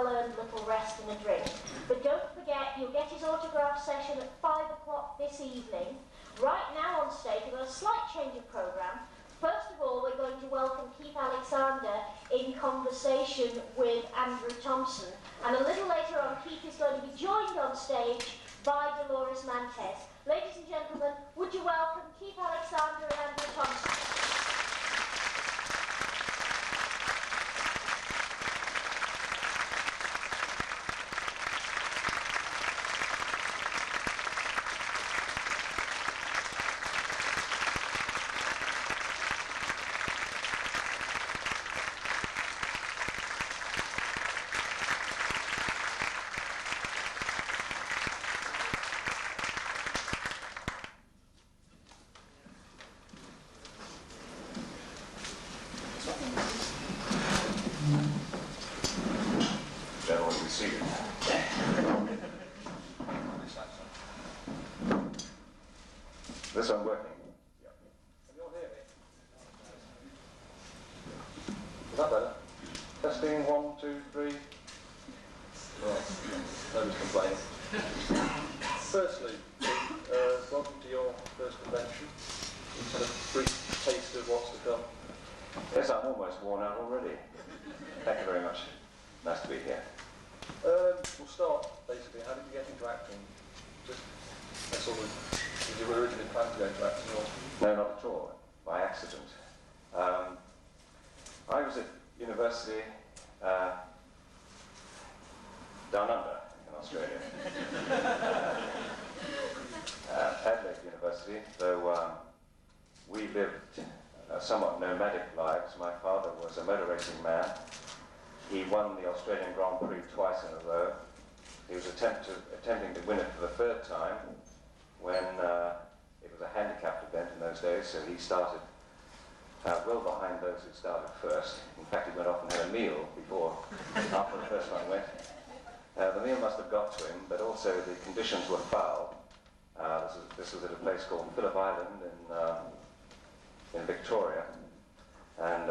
well-earned little rest and a drink. But don't forget, you'll get his autograph session at 5 o'clock this evening. Right now on stage, we've got a slight change of programme. First of all, we're going to welcome Keith Alexander in conversation with Andrew Thompson. And a little later on, Keith is going to be joined on stage by Dolores Mantes. Ladies and gentlemen, would you welcome Keith Alexander and Andrew Thompson? This one working? Yeah. Can you all hear me? Is that better? Testing, 1, 2, 3. Well, nobody's complaining. Firstly, welcome to your first convention. You've had a brief taste of what's to come. Yes, I'm almost worn out already. Thank you very much. Nice to be here. We'll start, basically. How did you get into acting? Just that sort of... Did you originally plan to go into acting or? No, not at all. By accident. I was at university down under in Australia. Adelaide University, though we lived somewhat nomadic lives. My father was a motor racing man. He won the Australian Grand Prix twice in a row. He was attempting to win it for the third time when it was a handicapped event in those days, so he started well behind those who started first. In fact, he went off and had a meal after the first one went. The meal must have got to him, but also the conditions were foul. This was at a place called Phillip Island in Victoria, and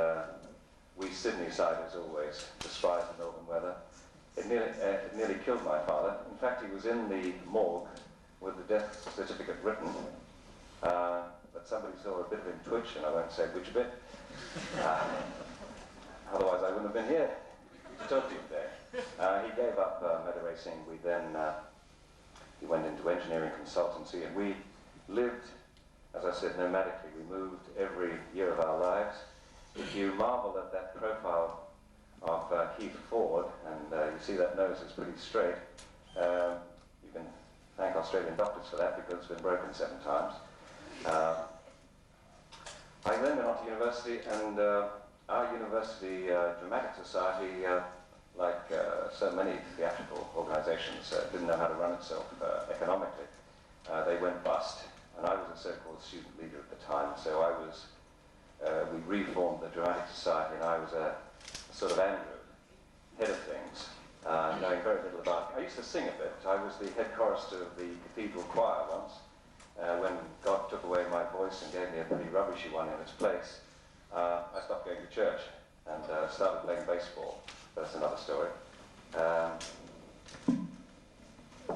we Sydney-siders always despise the Melbourne weather. It nearly killed my father. In fact, he was in the morgue with the death certificate written, but somebody saw a bit of him twitch, and I won't say which bit. Otherwise, I wouldn't have been here to talk to you today. He gave up motor racing. He went into engineering consultancy, and we lived, as I said, nomadically. We moved every year of our lives. If you marvel at that profile of Keith Ford, and you see that nose is pretty straight, you can thank Australian doctors for that because it's been broken 7 times. I then went on to university, and our university dramatic society, like so many theatrical organizations, didn't know how to run itself economically. They went bust, and I was a so-called student leader at the time, so we reformed the dramatic society, and I was a sort of Andrew, head of things, knowing very little about it. I used to sing a bit. I was the head chorister of the cathedral choir once. When God took away my voice and gave me a pretty rubbishy one in its place, I stopped going to church and started playing baseball. That's another story.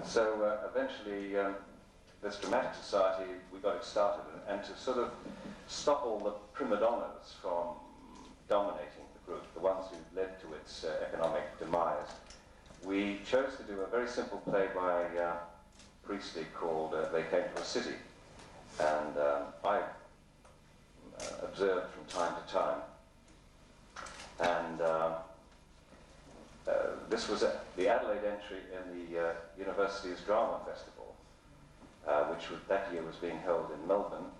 So eventually, this dramatic society, we got it started, and to sort of stop all the prima donnas from dominating the group, the ones who led to its economic demise, we chose to do a very simple play by Priestley called They Came to a City. And I observed from time to time. And this was the Adelaide entry in the university's drama festival, which that year was being held in Melbourne.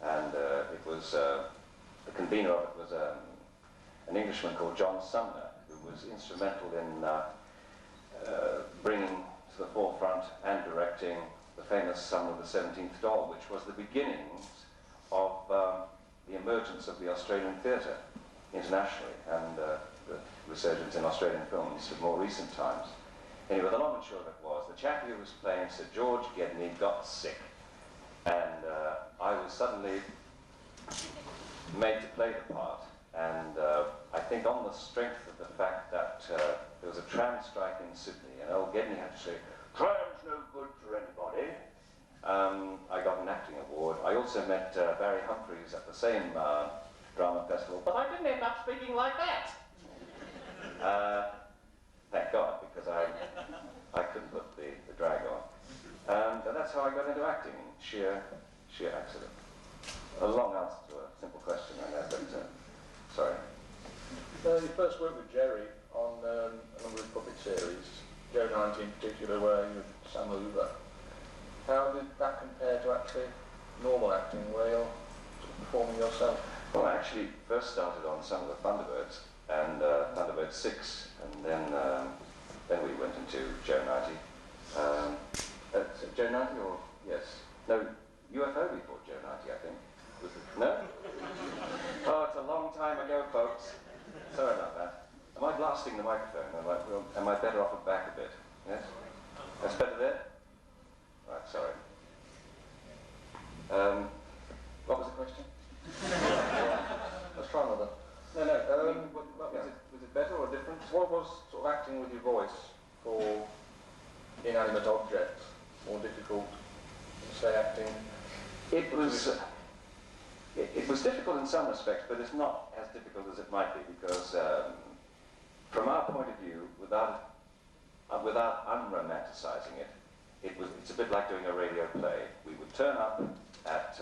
And it was, the convener of it was an Englishman called John Sumner, who was instrumental in bringing to the forefront and directing the famous Summer of the 17th Doll, which was the beginnings of the emergence of the Australian theatre internationally, and the resurgence in Australian films of more recent times. Anyway, the long and short of it was, the chap who was playing Sir George Gedney got sick, and I was suddenly made to play the part, and I think on the strength of the fact that there was a tram strike in Sydney, and old Gedney had to say, "Tram's no good for anybody." I got an acting award. I also met Barry Humphries at the same drama festival, but I didn't end up speaking like that. Thank God, because I couldn't put the drag on. And that's how I got into acting, sheer accident. A long answer to a simple question, I know, but sorry. You first worked with Jerry on a number of puppet series, Joe 90 in particular, where you were Sam Hoover. How did that compare to actually normal acting, where you're sort of performing yourself? Well, I actually first started on some of the Thunderbirds, and Thunderbird 6, and then we went into Joe 90. Joe 90 or, yes? No, UFO before Joe 90, I think. Was it? No? Oh, it's a long time ago, folks. Sorry about that. Am I blasting the microphone? Am I better off it back a bit? Yes? That's better there? Right, sorry. What was the question? Let's try another. No. Was it better or different? What was sort of acting with your voice for inanimate objects more difficult than, say, acting? It was difficult in some respects, but it's not as difficult as it might be, because from our point of view, without unromanticizing it, it's a bit like doing a radio play. We would turn up at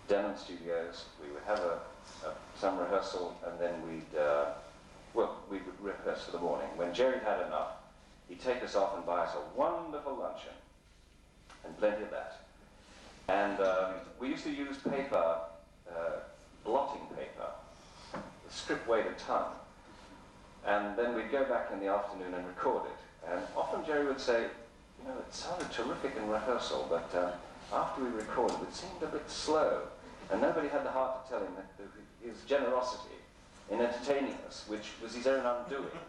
Denham Studios, we would have some rehearsal, and then we would rehearse for the morning. When Jerry had enough, he'd take us off and buy us a wonderful luncheon, and plenty of that. And we used to use paper, blotting paper, a strip weighed a ton. And then we'd go back in the afternoon and record it. And often Jerry would say, "You know, it sounded terrific in rehearsal, but after we recorded, it seemed a bit slow." And nobody had the heart to tell him that his generosity in entertaining us, which was his own undoing.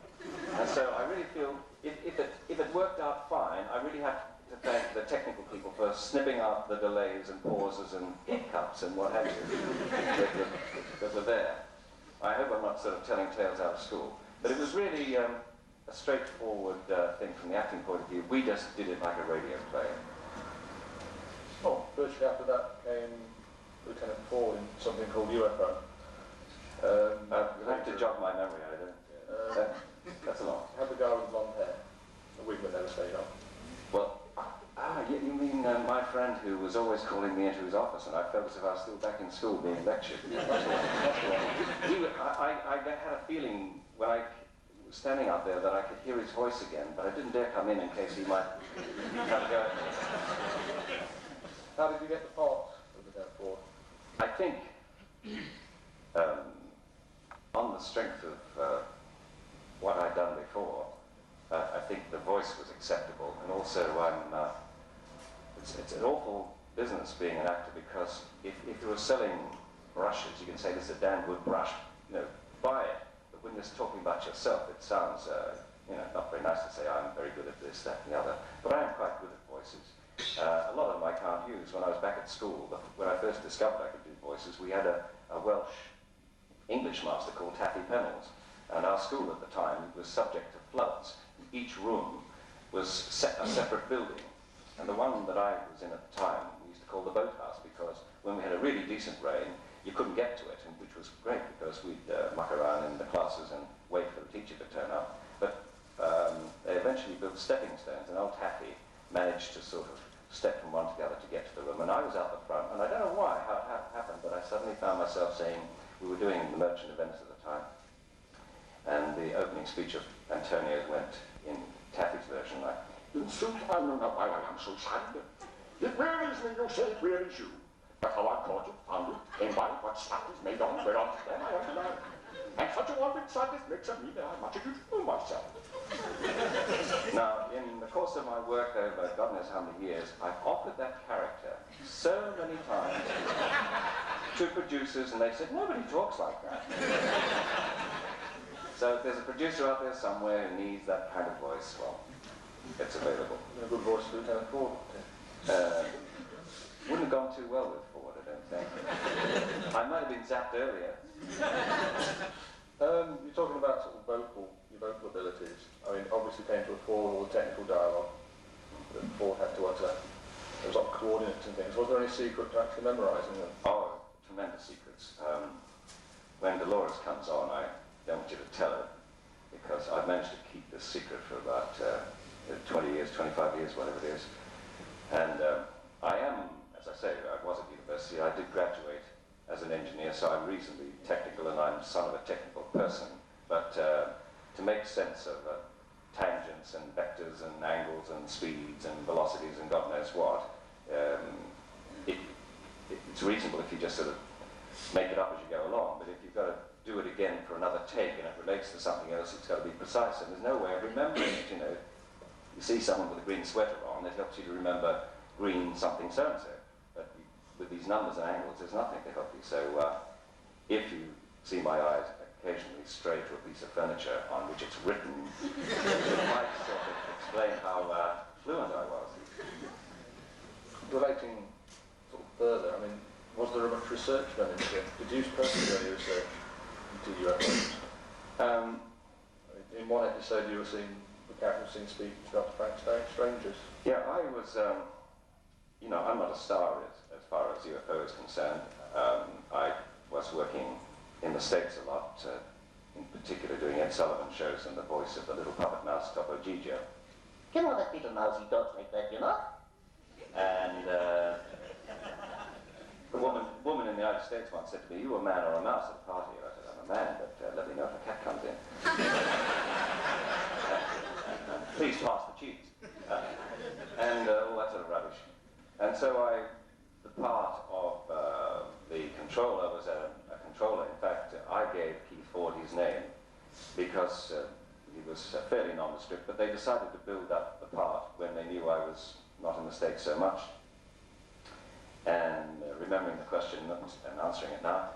And so I really feel, if it worked out fine, I really have to thank the technical people for snipping out the delays and pauses and hiccups and what have you that were there. I hope I'm not sort of telling tales out of school. But it was really a straightforward thing from the acting point of view. We just did it like a radio play. Oh, virtually after that came Lieutenant Paul in something called UFO. You'll have to jog my memory, I don't. That's a lot. Had the guy with blonde hair. The wig would never stayed on. Well, you mean my friend who was always calling me into his office, and I felt as if I was still back in school being lectured. That's all. I had a feeling when I was standing out there that I could hear his voice again, but I didn't dare come in case he might have a go at me. How did you get the part of the Dead Ford? I think, on the strength of what I'd done before, I think the voice was acceptable, and also it's an awful business being an actor, because if you were selling brushes, you can say this is a damn good brush, buy it. But when you're talking about yourself, it sounds, not very nice to say I'm very good at this, that, and the other. But I am quite good at voices. A lot of them I can't use. When I was back at school, when I first discovered I could do voices, we had a Welsh English master called Taffy Pennells, and our school at the time was subject to floods. Each room was a separate building, and the one that I was in at the time we used to call the boathouse, because when we had a really decent rain, you couldn't get to it, which was great because we'd muck around in the classes and wait for the teacher to turn up. But they eventually built stepping stones, and old Taffy managed to sort of step from one to the other to get to the room, and I was out the front, and I don't know why, how it happened, but I suddenly found myself saying, we were doing The Merchant of Venice at the time, and the opening speech of Antonio's went in Taffy's version like, "In sooth, I know not why I am so sad. It wearies me, you say it wearies you. But how I caught it, found it, came by, what stuff is made on, whereof then I am denied. And such a one with sadness makes of me that I much ado to fool myself." Now, in the course of my work over God knows how many years, I've offered that character so many times to producers, and they said, "Nobody talks like that." So if there's a producer out there somewhere who needs that kind of voice, well, it's available. A good voice for Lieutenant Ford. Wouldn't have gone too well with Ford, I don't think. I might have been zapped earlier. You're talking about sort of your vocal abilities. I mean, obviously came to a fall all the technical dialogue that Ford had to utter. There was a lot of coordinates and things. Was there any secret to actually memorising them? Oh, tremendous secrets. When Dolores comes on, I don't want you to tell her, because I've managed to keep this secret for about 20 years, 25 years, whatever it is. And I am, as I say, I was at university. I did graduate as an engineer, so I'm reasonably technical, and I'm son of a technical person. But to make sense of tangents and vectors and angles and speeds and velocities and God knows what, it's reasonable if you just sort of make it up as you go along. But if you've got to do it again for another take and it relates to something else, it's got to be precise. And there's no way of remembering it, you know. You see someone with a green sweater on, it helps you to remember green something so-and-so. But with these numbers and angles, there's nothing to help you. So if you see my eyes occasionally stray to a piece of furniture on which it's written, it might sort of explain how fluent I was. Relating sort of further, I mean, was there much research done into it? Did you personally do any research into UFOs? In one episode you were seeing, the character was seen speaking to Dr. Frank Strangers. Yeah, I was, you know, I'm not a star as far as UFO is concerned. I was working in the States a lot, in particular doing Ed Sullivan shows and the voice of the little puppet mouse Topo Gigio. You know that little mousy talks like that, you know? And the woman in the United States once said to me, "You a man or a mouse at a party?" I said, "I'm a man, but let me know if a cat comes in." Please pass the cheese. And all that sort of rubbish. And so the part of the controller was a controller. In fact, I gave Keith Ford his name because he was fairly nondescript, but they decided to build up the part when they knew I was not in the States so much. And remembering the question and answering it now,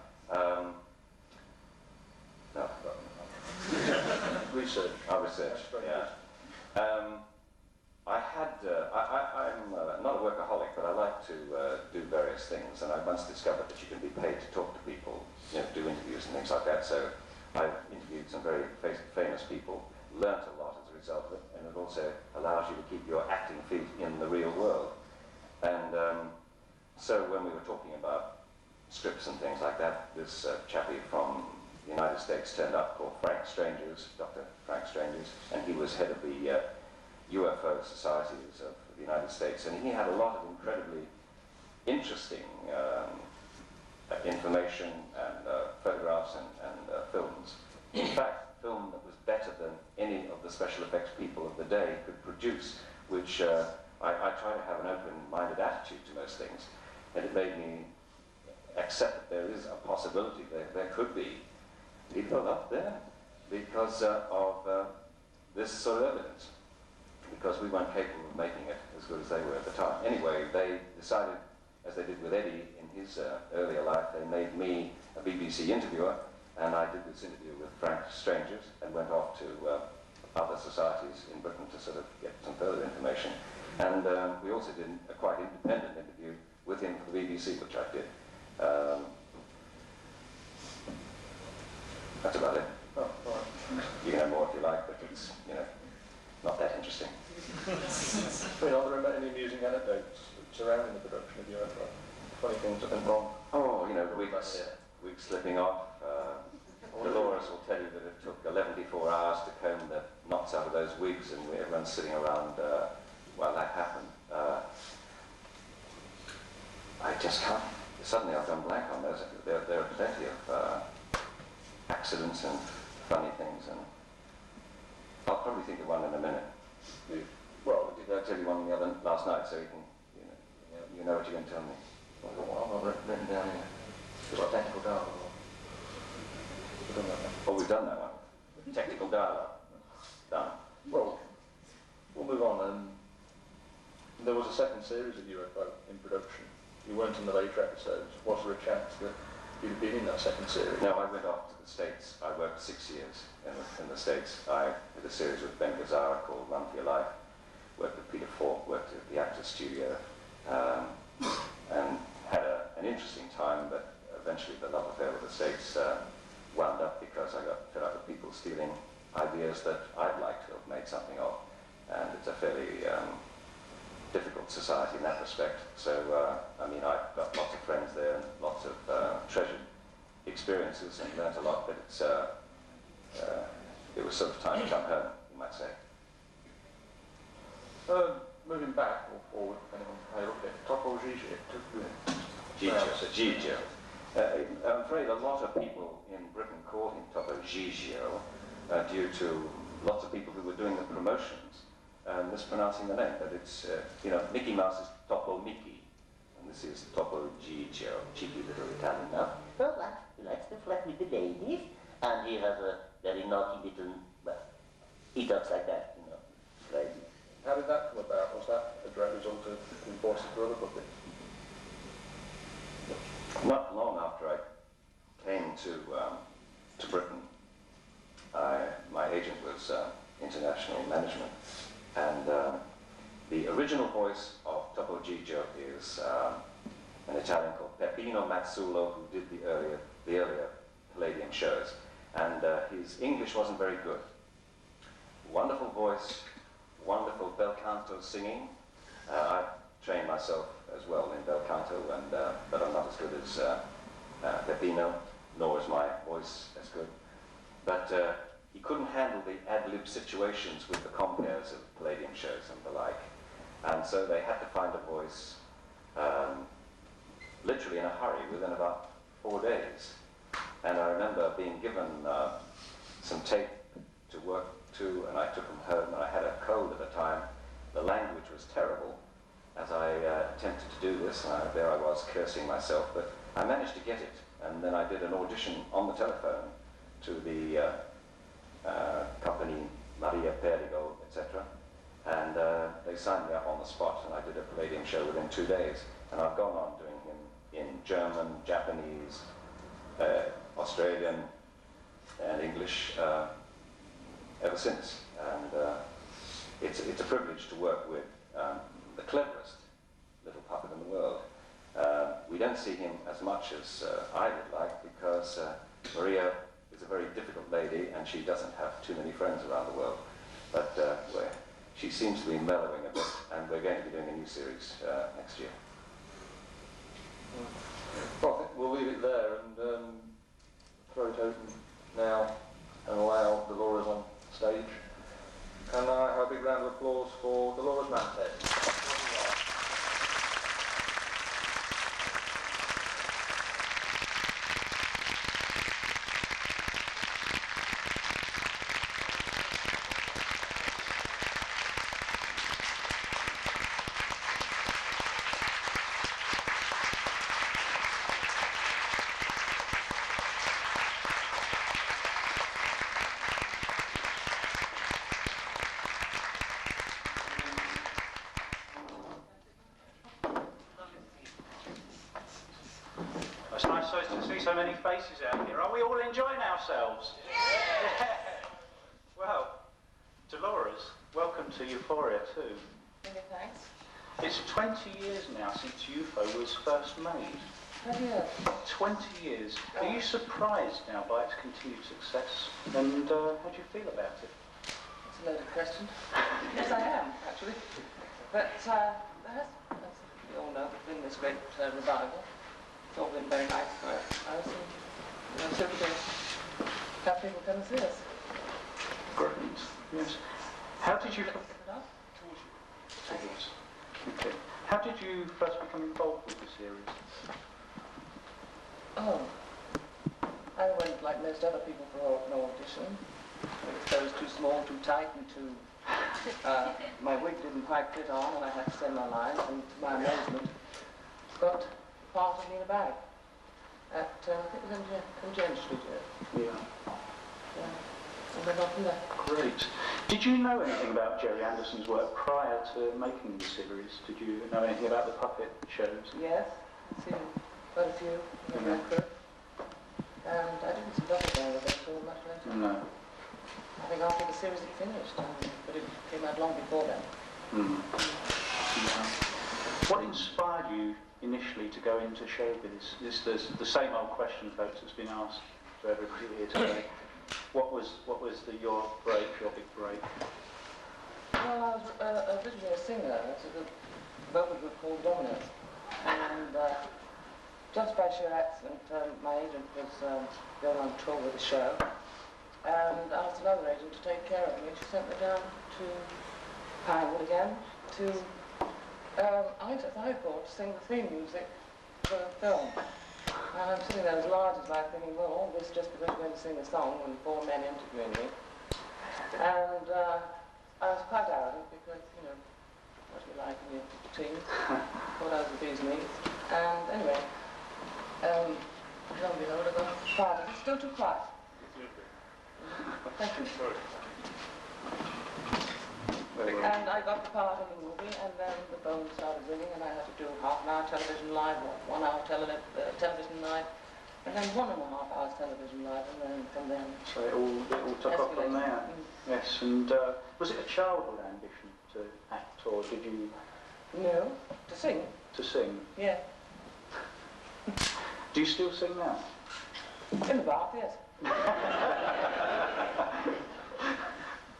no, Research. Research, yeah. I'm not a workaholic, but I like to do various things, and I once discovered that you can be paid to talk to people, you know, do interviews and things like that. So I've interviewed some very famous people, learnt a lot as a result of it, and it also allows you to keep your acting feet in the real world. And so when we were talking about scripts and things like that, this chappie from the United States turned up called Frank Strangers, Dr. Frank Strangers, and he was head of the UFO societies of the United States, and he had a lot of incredibly interesting information and photographs and films. In fact, film that was better than any of the special effects people of the day could produce, which I try to have an open-minded attitude to most things, and it made me accept that there is a possibility there could be people up there because of this sort of evidence, because we weren't capable of making it as good as they were at the time. Anyway, they decided, as they did with Eddie in his earlier life, they made me a BBC interviewer, and I did this interview with Frank Strangers and went off to other societies in Britain to sort of get some further information. And we also did a quite independent interview with him for the BBC, which I did. That's about it. Oh, all right. You can have more if you like, but it's, you know, not that interesting. I mean, are there any amusing anecdotes surrounding the production of UFO? Funny things that went wrong? Oh, you know, wigs slipping off. Dolores will tell you that it took 11-4 hours to comb the knots out of those wigs, and everyone's sitting around while that happened. I just can't. Suddenly I've gone blank on those. There are plenty of accidents and funny things, and I'll probably think of one in a minute. Well, did I tell you one the other last night, so you can, you know what you're going to tell me? Well, I've written down here. It's got technical dialogue. Oh, we've done that one. Technical dialogue. Done. Well, we'll move on. There was a second series of UFO in production. You weren't in the later episodes. Was there a chance that you'd have been in that second series? No, I went off to the States. I worked 6 years in the States. I did a series with Ben Gazzara called Run for Your Life. Worked with Peter Falk, worked at the Actors Studio, and had an interesting time, but eventually the love affair with the States wound up because I got fed stealing ideas that I'd like to have made something of. And it's a fairly difficult society in that respect. So, I mean, I've got lots of friends there and lots of treasured experiences and learnt a lot, but it's, it was sort of time to come home, you might say. Moving back or forward, depending on how you look at it, Topo Gigio. I'm afraid a lot of people in Britain called him Topo Gigio due to lots of people who were doing the promotions mispronouncing the name, but it's, you know, Mickey Mouse is Topo Mickey, and this is Topo Gigio, cheeky little Italian now. Well, he likes to flirt with the ladies, and he has a very naughty little, well, he talks like that, you know, crazy. How did that come about? Was that a direct result of the voices for other puppets? Not long after I came to Britain, my agent was international management, and the original voice of Topo Gigio is an Italian called Peppino Mazzulo, who did the earlier Palladium shows, and his English wasn't very good. Wonderful voice, wonderful bel canto singing. I've trained myself as well in bel canto, and but I'm not as good as Peppino, nor is my voice as good. But he couldn't handle the ad-lib situations with the compares of Palladium shows and the like, and so they had to find a voice literally in a hurry within about 4 days. And I remember being given some tape to work to, and I took them home, and I had a cold at the time. The language was terrible as I attempted to do this, and there I was cursing myself, but I managed to get it, and then I did an audition on the telephone to the company Maria Perigo, etc., and they signed me up on the spot, and I did a Palladium show within 2 days, and I've gone on doing him in German, Japanese, Australian, and English ever since, and it's a privilege to work with the cleverest little puppet in the world. We don't see him as much as I would like, because Maria is a very difficult lady and she doesn't have too many friends around the world, but she seems to be mellowing a bit, and we're going to be doing a new series next year. Well, I think we'll leave it there and throw it open now and allow Dolores on stage. And I have a big round of applause for Dolores Mantes. It's nice to see so many faces out here. Are we all enjoying ourselves? Yeah. Well, Dolores, welcome to UFORIA too. Many thanks. It's 20 years now since UFO was first made. 20 years. 20 years. Are you surprised now by its continued success? And how do you feel about it? That's a loaded question. Yes, I am, actually. But there has, as we all know, been this great revival. It's all been very nice for us, and so we have people come and see us. Great. Yes. How did you... Thank you. Okay. How did you first become involved with the series? Oh, I went like most other people for an audition. The clothes too small, too tight, and too... my wig didn't quite fit on, and I had to send my lines, and to my amazement, got part of me in a bag at, I think it was in James Street. Yeah. And then on from there. Great. Did you know anything about Jerry Anderson's work prior to making the series? Did you know anything about the puppet shows? Yes, seen quite a few in my crew. And I didn't see Doppelganger with it until much later. No. I think after the series had finished, but it came out long before then. Mm. Yeah. What inspired you initially to go into showbiz? There's the same old question, folks, that's been asked to everybody here today. What was your break, your big break? Well, I was originally a singer. I was in a vocal group called Dominoes. And just by sheer accident, my agent was going on tour with the show and asked another agent to take care of me. She sent me down to Pinewood again to Isaac High Court to sing the theme music for the film. And I'm sitting there as large as life thinking, well, all this just because you're going to sing a song and 4 men interviewing me. And I was quite arrogant because, you know, what do you like in your team? Thought I was the bee's knees. And anyway, lo and behold, I got fired. It's still too quiet. Thank you. Sorry. And I got the part in the movie, and then the phone started ringing, and I had to do half an hour television live, 1 hour television live, and then 1.5 hours television live, and then from then. So it all took off from there. Yes, and was it a childhood ambition to act, or did you? No, to sing. To sing? Yeah. Do you still sing now? In the bath, yes.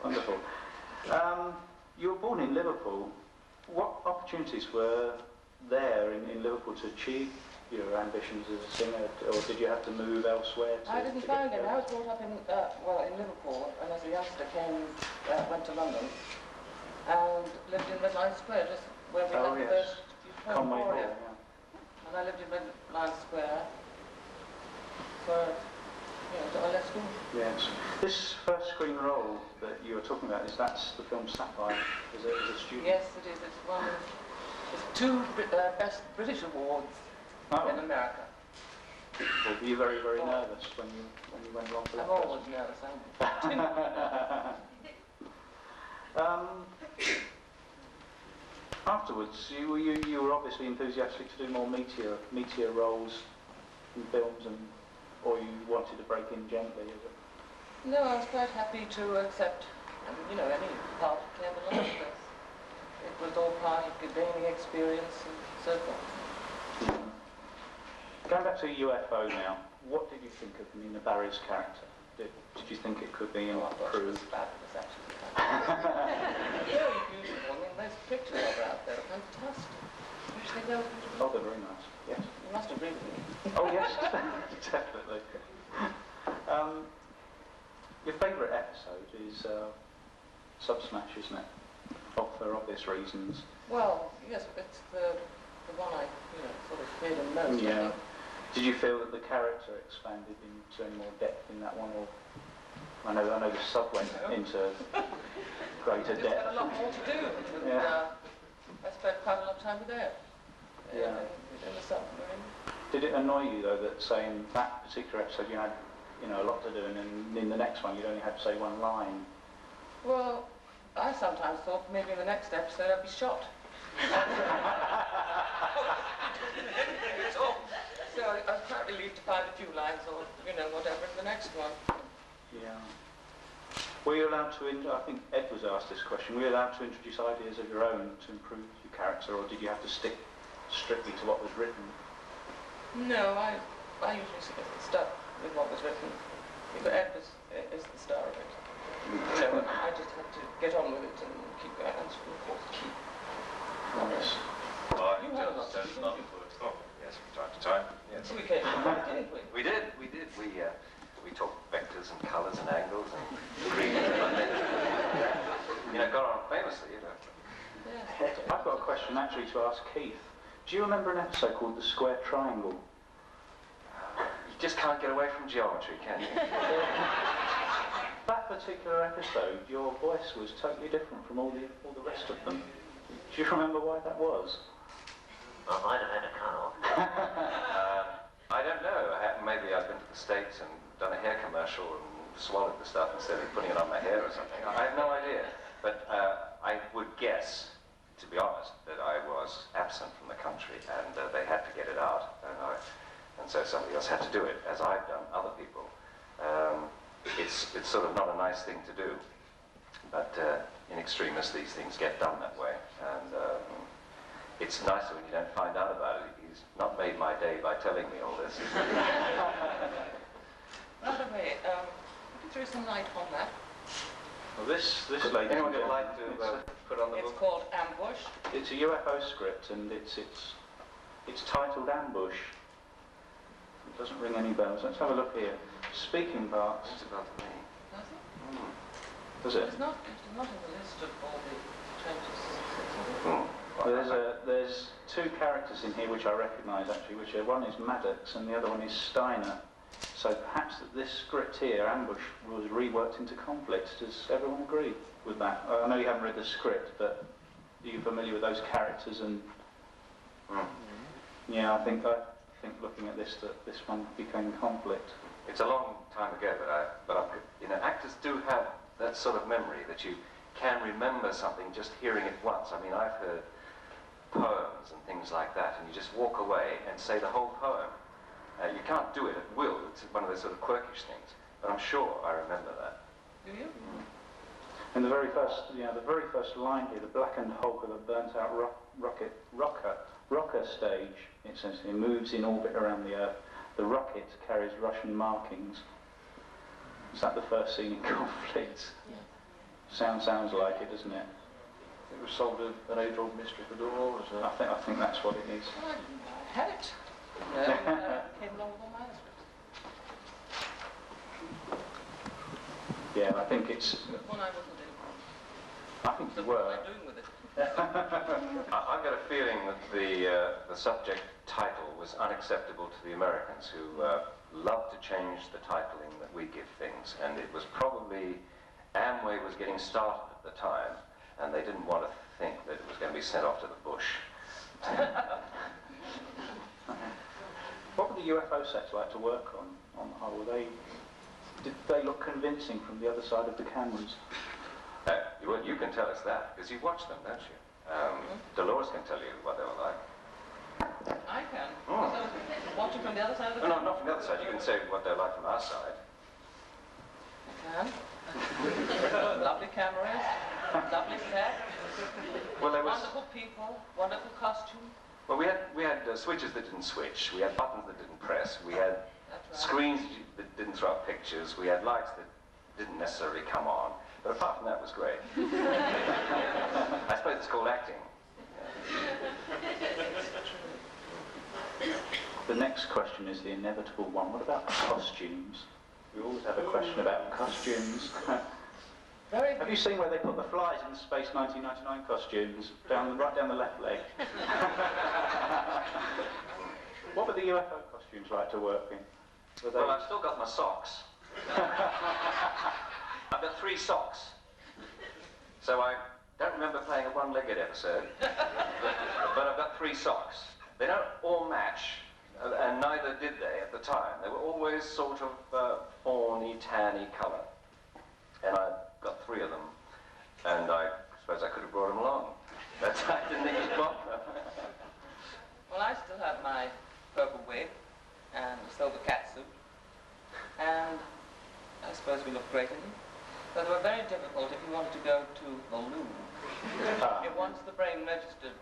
Wonderful. You were born in Liverpool. What opportunities were there in Liverpool to achieve your ambitions as a singer, or did you have to move elsewhere? I didn't find it. I was brought up in Liverpool, and as a youngster went to London, and lived in Midline Square, just where we had the first UFORIA. And I lived in Midline Square for, till I left school. Yes. This first screen role that you were talking about, that's the film Sapphire, as a student? Yes, it is. It's 2 Best British Awards in America. Well, were you very, very nervous when you went along for that? I'm always nervous. Afterwards, you were obviously enthusiastic to do more meteor roles in films, or you wanted to break in gently, is it? No, I was quite happy to accept, any part that came along with us. It was all part of gaining experience and so forth. Going back to UFO now, what did you think of Nina Barry's character? Did you think it could be improved? Fabulous, actually. Very beautiful. I mean, those pictures of her out there are fantastic. You think they were beautiful? Oh, they're very nice, yes. You must agree with me. Oh, yes, definitely. Your favourite episode is Subsmash, isn't it? For obvious reasons. Well, yes, it's the one I, sort of feared the most. Yeah. Did you feel that the character expanded into any more depth in that one, or I know the sub went into greater depth. Had a lot more to do, and I spent quite a lot of time with her. In the submarine. Did it annoy you though that, say, in that particular episode you had, a lot to do, and then in the next one you'd only have to say 1 line? Well, I sometimes thought maybe in the next episode I'd be shot. So I was quite relieved to find a few lines or, whatever in the next one. Yeah. Were you allowed to, I think Ed was asked this question, were you allowed to introduce ideas of your own to improve your character, or did you have to stick strictly to what was written? No, I usually stuck with what was written. Because Ed is the star of it. I just had to get on with it and keep going. And of course, keep. Nice. Well, You had a lot to do, didn't you? Oh, yes, from time to time. Yes. We came back, didn't we? We did. We talked vectors and colours and angles and degrees and got on famously, Yeah. I've got a question actually to ask Keith. Do you remember an episode called The Square Triangle? You just can't get away from geometry, can you? That particular episode, your voice was totally different from all the rest of them. Do you remember why that was? I might have had a cow. I don't know. Maybe I've been to the States and done a hair commercial and swallowed the stuff instead of putting it on my hair or something. I have no idea. But I would guess, to be honest, that I was absent from the country and they had to get it out. And so somebody else had to do it, as I've done, other people. It's sort of not a nice thing to do. But in extremis, these things get done that way. And it's nicer when you don't find out about it. He's not made my day by telling me all this. By the way, throw some light on that. Well, this lady. Anyone would like to put on the It's book? called Ambush. It's a UFO script, and it's titled Ambush. It doesn't ring any bells. Let's have a look here. Speaking parts. It's about me. Does it? Does it? It's not in the list of all the changes. There's two characters in here which I recognise actually, which one is Maddox and the other one is Steiner. So perhaps that this script here, Ambush, was reworked into Conflict. Does everyone agree with that? I know you haven't read the script, but are you familiar with those characters? And yeah, I think looking at this, that this one became Conflict. It's a long time ago, but you know, actors do have that sort of memory that you can remember something just hearing it once. I mean, I've heard poems and things like that, and you just walk away and say the whole poem. You can't do it at will. It's one of those sort of quirkish things, but I'm sure I remember that. Do you? And the very first line here, the blackened hulk of a burnt-out rocker stage. It says it moves in orbit around the Earth. The rocket carries Russian markings. Is that the first scene in Conflict? Yeah. Sounds like it, doesn't it? It was solved an age-old mystery for all, was it? I think that's what it is. Well, I had it. Came along with all my manuscripts. Yeah, I think it's. One I wasn't in. I think So you what were. am I doing with it? I've got a feeling that the subject title was unacceptable to the Americans, who love to change the titling that we give things, and it was probably Amway was getting started at the time, and they didn't want to think that it was going to be sent off to the bush. What were the UFO sets like to work on the whole? Did they look convincing from the other side of the cameras? Well, you can tell us that, because you watch them, don't you? Dolores can tell you what they were like. I can. So, watching from the other side of the No, not from the other side. You can say what they're like from our side. I can. Lovely cameras, lovely set, Well, there was. wonderful people, wonderful costume. Well, we had switches that didn't switch. We had buttons that didn't press. We had That's right. screens that didn't throw up pictures. We had lights that didn't necessarily come on. But apart from that, it was great. I suppose it's called acting. The next question is the inevitable one. What about costumes? We always have a question about costumes. Very Have you seen where they put the flies in the Space 1999 costumes? Right down the left leg. What were the UFO costumes like to work in? Were they... Well, I've still got my socks. I've got 3 socks. So I don't remember playing a one-legged episode, but I've got 3 socks. They don't all match, and neither did they at the time. They were always sort of fawny, tanny colour. And I got 3 of them, and I suppose I could have brought them along, but I didn't think it was bother. Well, I still have my purple wig and a silver catsuit, and I suppose we look great in them. But they were very difficult if you wanted to go to the loo. Once the brain registered,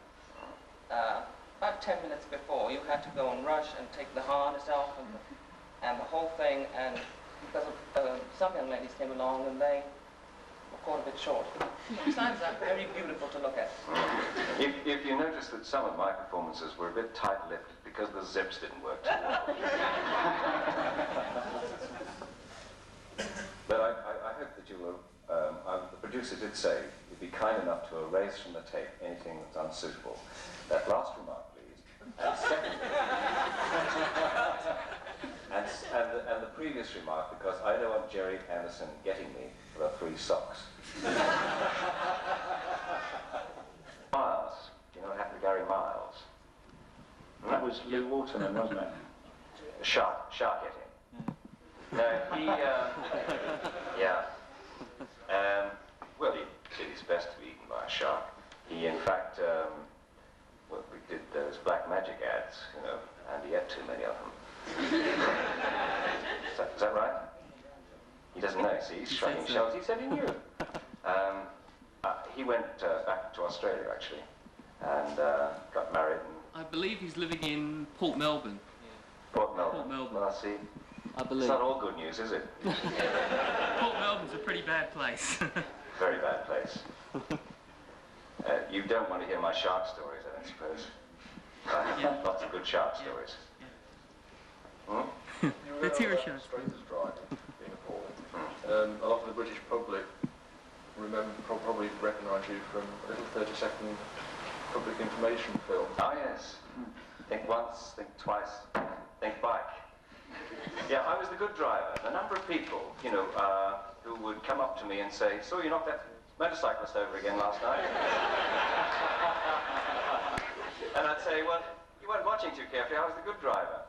about 10 minutes before, you had to go and rush and take the harness off and the whole thing, and because some young ladies came along and they were caught a bit short. Besides that, very beautiful to look at. If you notice that some of my performances were a bit tight-lipped because the zips didn't work too well. But I hope that you will, the producer did say you'd be kind enough to erase from the tape anything that's unsuitable. That last remark, please. And secondly, and the previous remark, because I don't want Jerry Anderson getting me for the 3 socks. Miles. You know what happened to Gary Miles? That was Lou Waterman, wasn't it? Shark ate him. No, he, yeah. Well, he did his best to be eaten by a shark. He, in fact, well, we did those black magic ads, you know, and he ate too many of them. Is that right? He doesn't know, see, he's shrugging his shoulders. He said he knew. He went back to Australia, actually, and got married. And I believe he's living in Port Melbourne. Port Melbourne. Port Melbourne. Well, I see. I It's believe. not all good news, is it? Port Melbourne's a pretty bad place. Very bad place. You don't want to hear my shark stories, I don't suppose. I have lots of good shark stories. Hmm? Let's hear a shark. Straighters driving in Nepal. A lot of the British public probably recognise you from a little 30-second public information film. Oh, yes. Think once, think twice, think bike. Yeah, I was the good driver. A number of people, you know, who would come up to me and say, "So you knocked that motorcyclist over again last night?" And I'd say, "Well, you weren't watching too carefully. I was the good driver."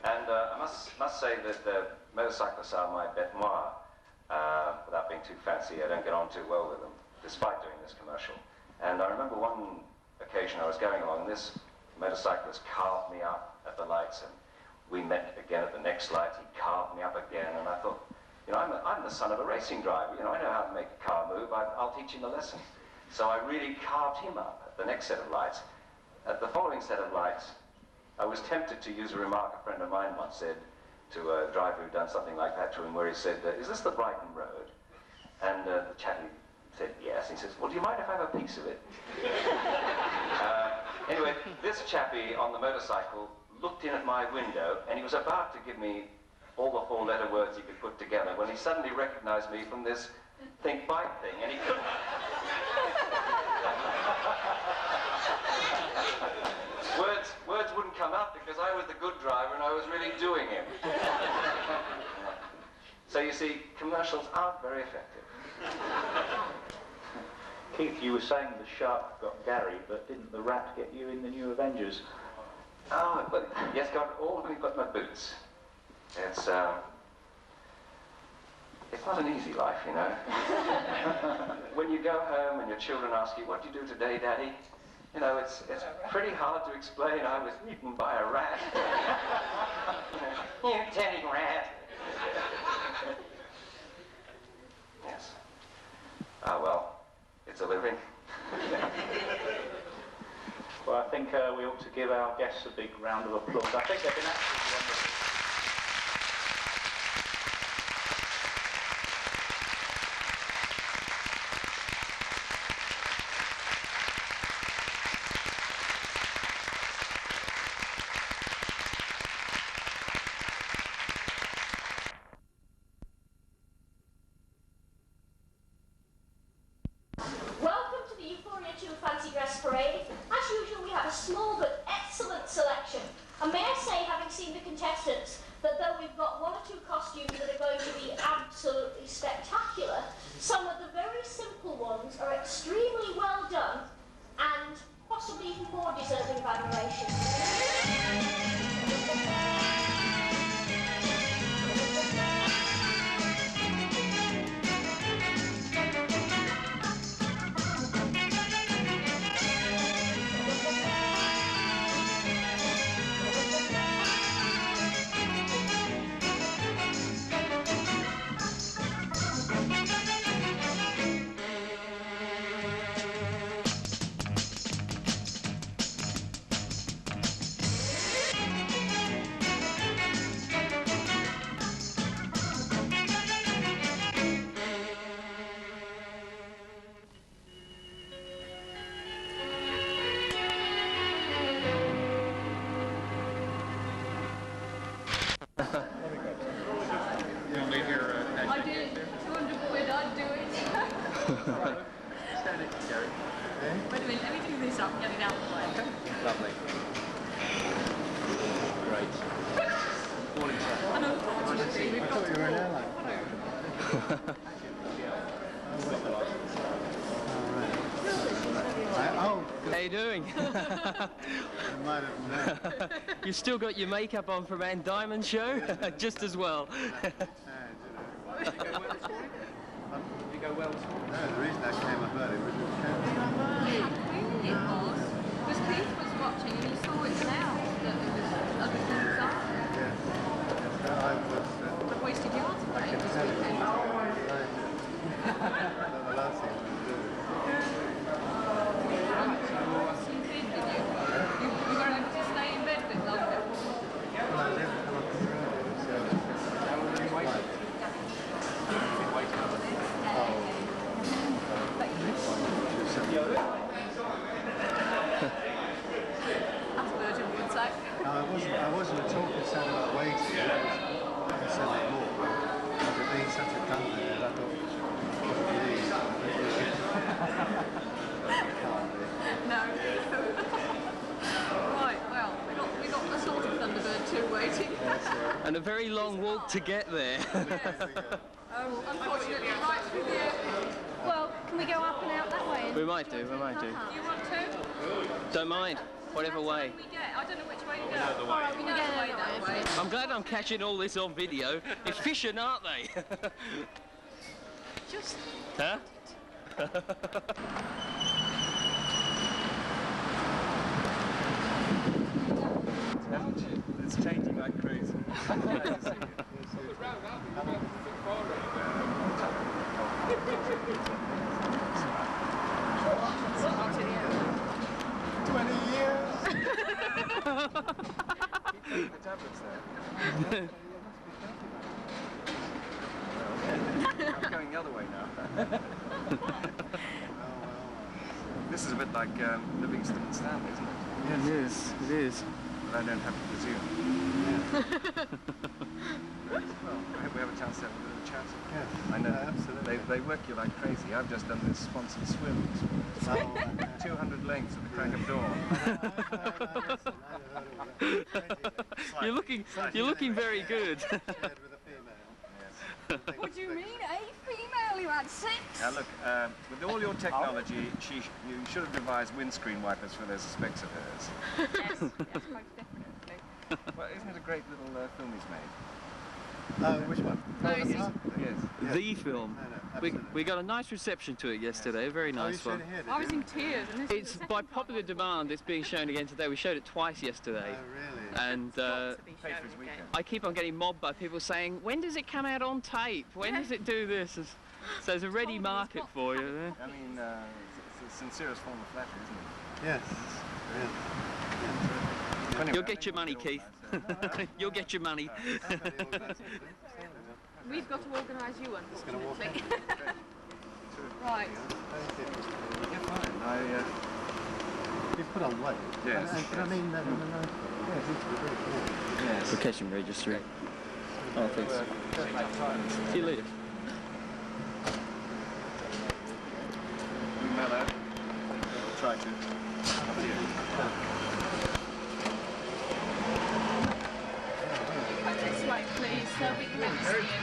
And I must say that the motorcyclists are my bête noire. Without being too fancy, I don't get on too well with them, despite doing this commercial. And I remember one occasion I was going along, and this motorcyclist carved me up at the lights, and we met again at the next light. He carved me up again, and I thought, you know, I'm the son of a racing driver. You know, I know how to make a car move. I'll teach him a lesson. So I really carved him up at the next set of lights. At the following set of lights, I was tempted to use a remark a friend of mine once said to a driver who'd done something like that to him, where he said, "Is this the Brighton Road?" And the chappie said, "Yes." And he says, "Well, do you mind if I have a piece of it?" Anyway, this chappie on the motorcycle looked in at my window, and he was about to give me all the four-letter words he could put together when he suddenly recognized me from this think bike thing, and he couldn't. Words wouldn't come out because I was the good driver and I was really doing him. So you see, commercials aren't very effective. Keith, you were saying the shark got Gary, but didn't the rat get you in the New Avengers? Oh, but yes, got all of me but my boots. It's not an easy life, you know. When you go home and your children ask you, "What did you do today, Daddy?" You know, it's pretty hard to explain. I was eaten by a rat. You teddy rat. Yes. Ah, well, it's a living. Well, I think we ought to give our guests a big round of applause. I think they've been absolutely wonderful. Welcome to the Euphoria 2 Fancy Dress Parade. As usual, we have a small but excellent selection. And may I say, having seen the contestants, that though we've got one or two costumes that are going to be absolutely spectacular, some of the very simple ones are extremely well done and possibly even more deserving of admiration. Wait a minute, let me do this up and get it out of the way. Lovely. Great. Morning, sir. I know, unfortunately, we've got to walk. How you doing? You've still got your makeup on from Ann Diamond's show? Just as well. Did you go well this morning? No, the reason I came up early was How clean it was, because Keith was watching and he saw it now, that there was other things on. yes. I was... I've wasted yards of it this weekend. the last thing I was doing. So you did you? You were able to stay in bed a bit longer? Well, I didn't come up early, so... And a very long walk to get there. Unfortunately, right through here. Well, can we go up and out that way? We might do, we might do. Do you want to? Don't mind, whatever way. We get. I don't know which way to go. All right, we know the way that way. I'm glad I'm catching all this on video. Efficient, aren't they? Just... Huh? It's changing like crazy. The tablets there. I'm going the other way now. This is a bit like Livingston Stanley, isn't it? Yes, it is. It is. But I don't have to presume. Well, I hope we have a chance to have a bit of a chat. Yes. I know. Absolutely. They work you like crazy. I've just done this sponsored swim. 200 lengths at the crack of dawn. You're looking very good. What do you mean? A female who had sex? Now look, with all your technology, you should have devised windscreen wipers for those specs of hers. Yes, most definitely. Well, isn't it a great little film he's made? Which one? Yes. The film. We got a nice reception to it yesterday, a very nice one. I was in tears. And this It's by popular demand, it's being shown again today. We showed it twice yesterday. Oh, really? And I keep on getting mobbed by people saying, when does it come out on tape? When does it do this? So there's a ready market for you there. I mean, it's the sincerest form of flattery, isn't it? Yes. Anyway, You'll get your money, Keith. You'll get your money. We've got to organise you, unfortunately. Right. Yeah, fine. You put on weight. Yes. But I mean, Yes. Location registry. Oh, thanks. See you later. We mail out. We'll try to. This way, please, so we can see you.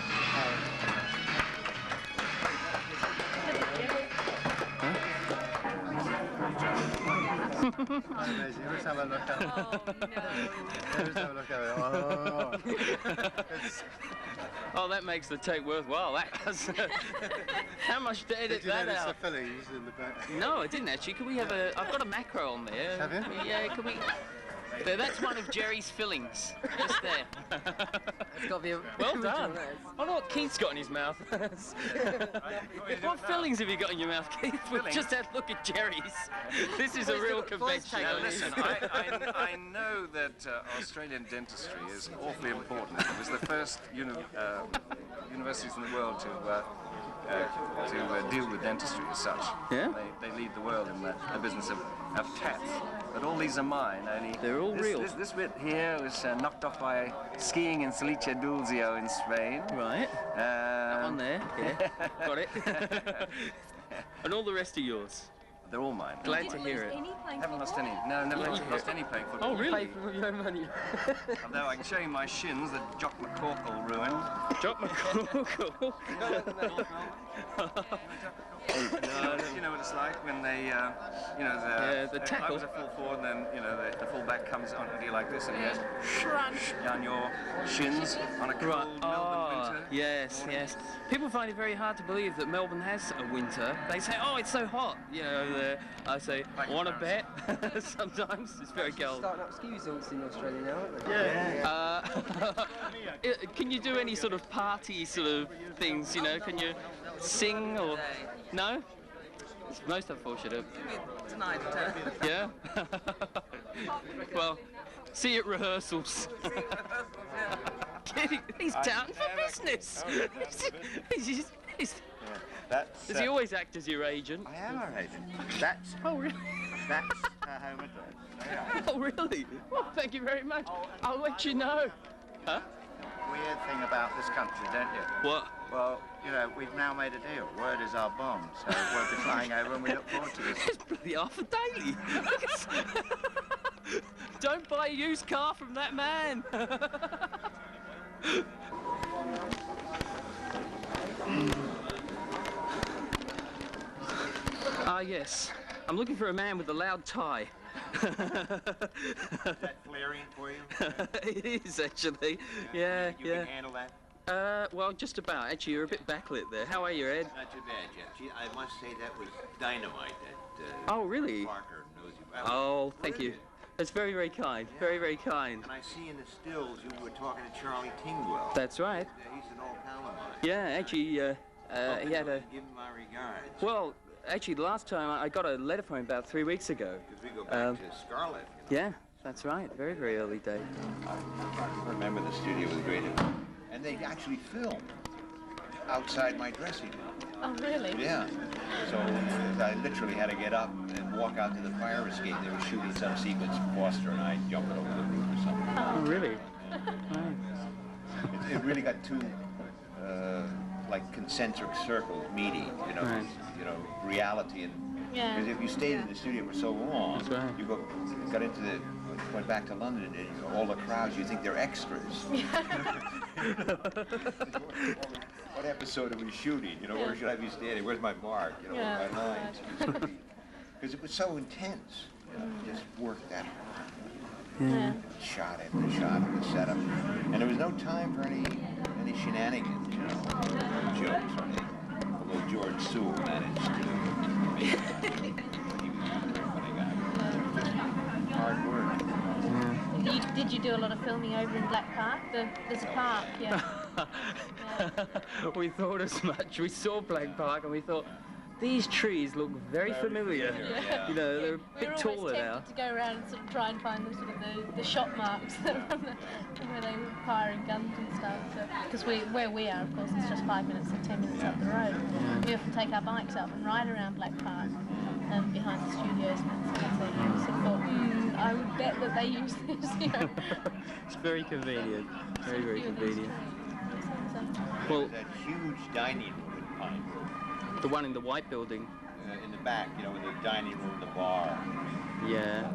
Amazing. Every time I look at it. Oh, no. Every time I look at it. Oh, that makes the tape worthwhile. That does. How much to edit Did you that notice out? the fillings in the back? No, I didn't actually. Could we have a? I've got a macro on there. Have you? Yeah. Could we? There, that's one of Jerry's fillings, just there. It's got to be a Well done. I wonder what Keith's got in his mouth. What fillings have you got in your mouth, Keith? We've just had a look at Jerry's. This is a real convention. Now listen, I know that Australian dentistry is awfully important. It was the first universities in the world to deal with dentistry as such. Yeah? They lead the world in the business of teeth. But all these are mine. Only They're all real. This bit here was knocked off by skiing in Salice Dulzio in Spain. Right. That one there. Yeah. Got it. And all the rest are yours. They're all mine. Glad to hear it. Haven't lost any. No, never lost any playing football. Oh, really? for your own money. Although I can show you my shins that Jock McCorkle ruined. Jock McCorkle. You know what it's like when they, the tackle. I was a full forward, and then the full back comes onto you like this, and he goes down your shins on a cold Melbourne winter. Yes, yes. People find it very hard to believe that Melbourne has a winter. They say, "Oh, it's so hot." You know, I say, "Want to bet?" Sometimes it's very cold. Starting up ski resorts in Australia now, aren't they? Can you do any sort of party sort of things? You know, can you sing or no? It's most unfortunate. Tonight. Yeah. Well, see you at rehearsals. He's down for business. Does he always act as your agent? I am our agent. That's really? That's her home address. Oh, really? Well, thank you very much. I'll let you know. Huh? Weird thing about this country, don't you? What? Well, we've now made a deal. Word is our bond, so we'll be flying over and we look forward to this. It's bloody half a daily. Don't buy a used car from that man. Ah, yes. I'm looking for a man with a loud tie. Is that flaring for you? It is, actually. Yeah, You can handle that? well, just about. Actually, you're a bit backlit there. How are you, Ed? Not too bad, Jeff. Gee, I must say that was dynamite. That Oh, really? Parker knows you. That was Oh, thank you. brilliant. That's very, very kind. Yeah. Very, very kind. And I see in the stills you were talking to Charlie Tingwell. That's right. He's an old pal of mine. Yeah, actually, he had a... Give him my regards. Well, actually, the last time I got a letter from him about 3 weeks ago. Because we go back to Scarlet. Yeah, that's right. Very, very early days. I remember the studio was great. And they actually filmed outside my dressing room. Oh, really? Yeah. So I literally had to get up and walk out to the fire escape. They were shooting some sequence, Foster and I jumping over the roof or something. Oh, really? It really got two, like concentric circles meeting, you know, Right. you know, reality and. Yeah. Because if you stayed in the studio for so long, That's right. you got into the, went back to London and all the crowds, you think they're extras. What episode are we shooting? You know, where should I be standing? Where's my mark? You know, Yeah. my lines? Because it was so intense. You know, just worked that hard. Yeah. Shot after shot of the setup. And there was no time for any shenanigans, you know, jokes or anything. Although George Sewell managed to make it. He was a very funny guy. Hard work. Did you do a lot of filming over in Black Park? There's a park, yeah. We thought as much. We saw Black Park and we thought, these trees look very familiar. Yeah. You know, they're a We were bit always taller now. tempted to go around and sort of try and find the sort of the shot marks from where they were firing guns and stuff. Because where we are, of course, it's just 5 minutes or 10 minutes up the road. We often take our bikes up and ride around Black Park behind the studios and stuff. So we sort of thought, I would bet that they use this, you know. It's very convenient. Very, very convenient. Well, That huge dining room in Pine Grove. the one in the White Building. In the back, you know, in the dining room, the bar. Yeah.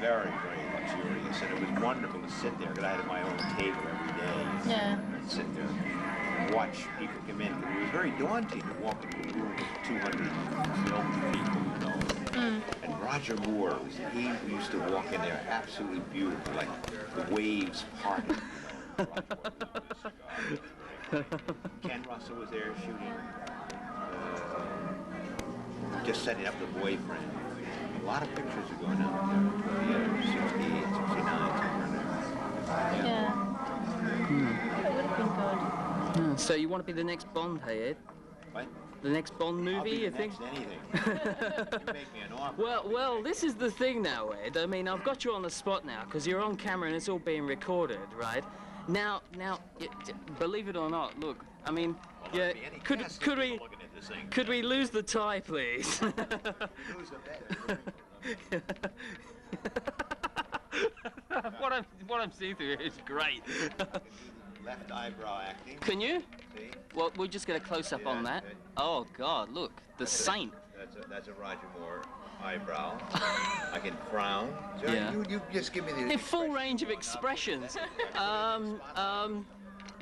Very, very luxurious. And it was wonderful to sit there, because I had my own table every day. Yeah. And sit there and watch people come in. It was very daunting to walk into a room with 200 film people, you know. And Roger Moore, he used to walk in there absolutely beautiful, like the waves parted. You know, Ken Russell was there shooting, just setting up the boyfriend. A lot of pictures are going out there. 68, 69, somewhere there. Yeah. It would have been good. So you want to be the next Bond, hey Ed? What? The next Bond movie, I'll be you the think? next anything. You make me an offer. Well, this is the thing now, Ed. I mean, I've got you on the spot now because you're on camera and it's all being recorded, right? Now, believe it or not, look. I mean, yeah. Could we lose the tie, please? Lose the bet. what I'm seeing through here is great. Left eyebrow acting. Can you? See? Well, we'll just get a close-up on that. Good. Oh, God, look, the saint. That's a Roger Moore eyebrow. I can frown. So Yeah. You just give me the A full range of expressions.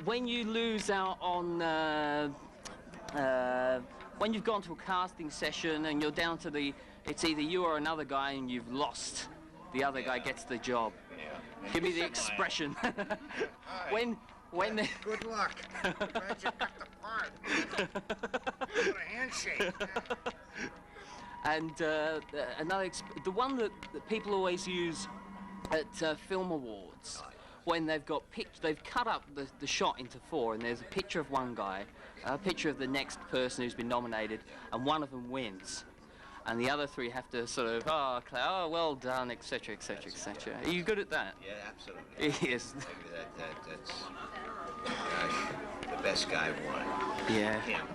When you lose out on, when you've gone to a casting session and you're down to it's either you or another guy and you've lost, the other guy gets the job. Yeah. Give me the expression. when Good luck. Glad you got the part. What a handshake. And the one that people always use at film awards, when they've cut up the shot into 4, and there's a picture of one guy, a picture of the next person who's been nominated, and one of them wins, and the other 3 have to sort of, oh, well done, etc., etc., etc. Are you good at that? Yeah, absolutely. Yes. That's gosh, the best guy won. Yeah. Him.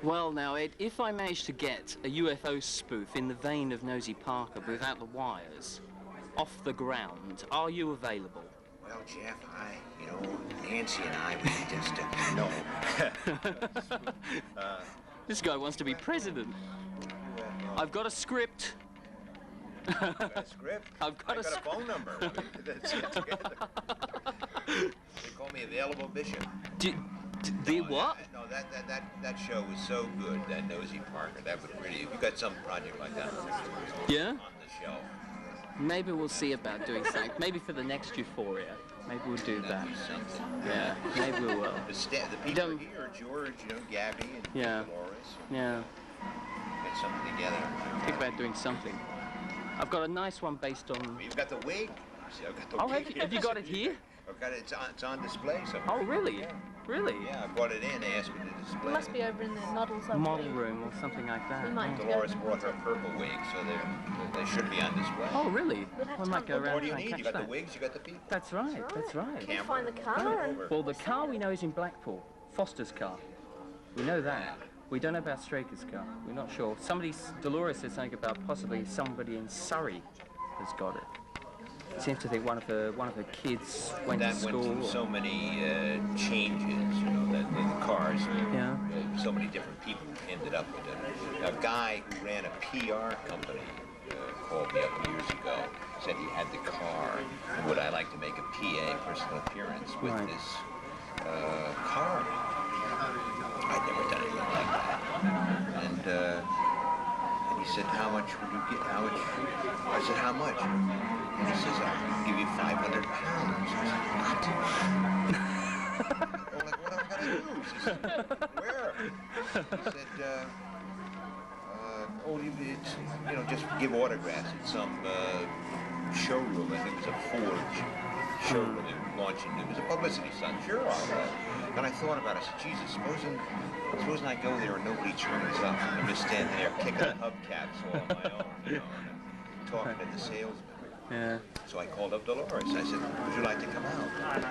Well, now, Ed, if I manage to get a UFO spoof in the vein of Nosy Parker, but without the wires, off the ground, are you available? Well, Jeff, Nancy and I, we just, no. This guy wants to be president. I've got a script. You've got a script. I've got I a got a phone number. I mean, let's get together. They call me Available Bishop. The what? That show was so good, that Nosy Parker. That would really, if you got some project like that Yeah? on the shelf, Maybe we'll see about doing something. Maybe for the next Euphoria. Maybe we'll do that. that'd be something. Yeah, maybe we will. The people here, George, Gabby, and Yeah. Dolores. Yeah. Get something together. Think about doing something. I've got a nice one based on... You've got the wig. See, I've got the Oh, wig. have you got it here? I've got it. It's on display somewhere. Oh, really? Yeah. Really? Yeah, I brought it in. They asked me to display It must be over in the models. I Model believe. room or something like that. We might have to go Dolores over brought her purple wig, so they should be on display. Oh, really? We'll have I to might go have- around What do you and need? catch You got that. the wigs, you got the people. That's right, that's right. Can you find the car? And Well, the car we know is in Blackpool. Foster's car. We know that. We don't know about Straker's car. We're not sure. Dolores said something about possibly somebody in Surrey has got it. Seems to think one of her kids went That to school. went through so many changes, that the cars, Yeah. so many different people ended up with it. A guy who ran a PR company called me up years ago, said he had the car, and would I like to make a PA, personal appearance, with Right. this car? I'd never done anything like that. And he said, how much would you get? How much? I said, how much? And he says, I'll give you 500 pounds. I said, what? I'm like, what am I going to do? He says, where? He said, just give autographs at some showroom. I think it was a Ford showroom they were launching. It was a publicity stunt. Sure, all right. And I thought about it. I said, Jesus, supposing I go there and nobody turns up. I'm just standing there kicking the hubcaps all on my own, and talking to the salesman. Yeah. So I called up Dolores. I said, would you like to come out?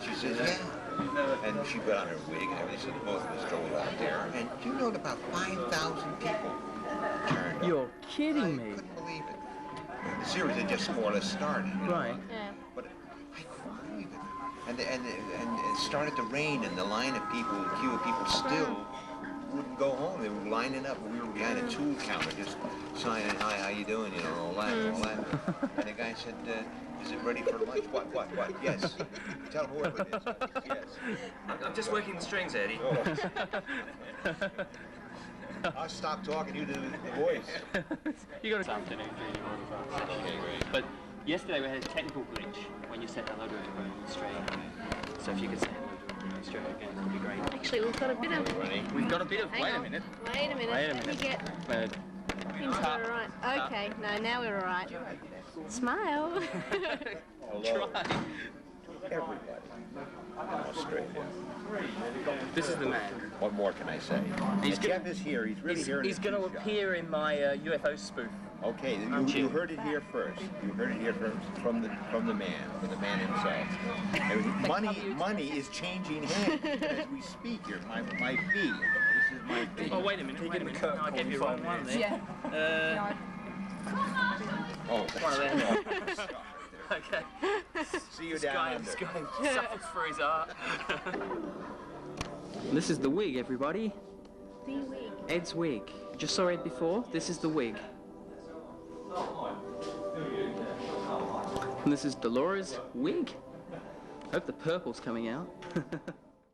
She says, yeah. And she put on her wig and everything, so both of us drove out there. And do you know that about 5,000 people turned up? You're kidding I me. couldn't believe it. The series had just more or less started. Right. Yeah. But I couldn't believe it. And it started to rain, and the line of people, the queue of people still wouldn't go home. They were lining up, and we were behind a tool counter just signing, hi, how you doing, all that. And the guy said, is it ready for lunch? What? Yes. Tell whoever it is. Yes. I'm just working the strings, Eddie. Oh. I'll stop talking, you do the voice. You got to afternoon during your autograph. Okay, great. But yesterday we had a technical glitch when you said hello to everybody in Australia. So if you could say hello to everybody in Australia again, that would be great. Actually, we've got a bit of... We've got a bit of... Hang Wait a on. minute. Wait a minute. Wait a Let me minute. get things that are right. Okay, no, now we're all right. Smile. Hello. Try. Everybody in Australia. This is the man. What more can I say? Jeff is here. He's really here. He's going to appear in my UFO spoof. Okay, you heard it here first. You heard it here first from the man himself. And money is changing hands as we speak here. My fee. This is my fee. Oh, wait a minute. No, I gave you the wrong one there. Yeah. Oh, One of them. Okay. see you down under. This guy suffers for his art. This is the wig, everybody. The wig. Ed's wig. Just saw Ed before. This is the wig. And this is Dolores' wig. Hope the purple's coming out.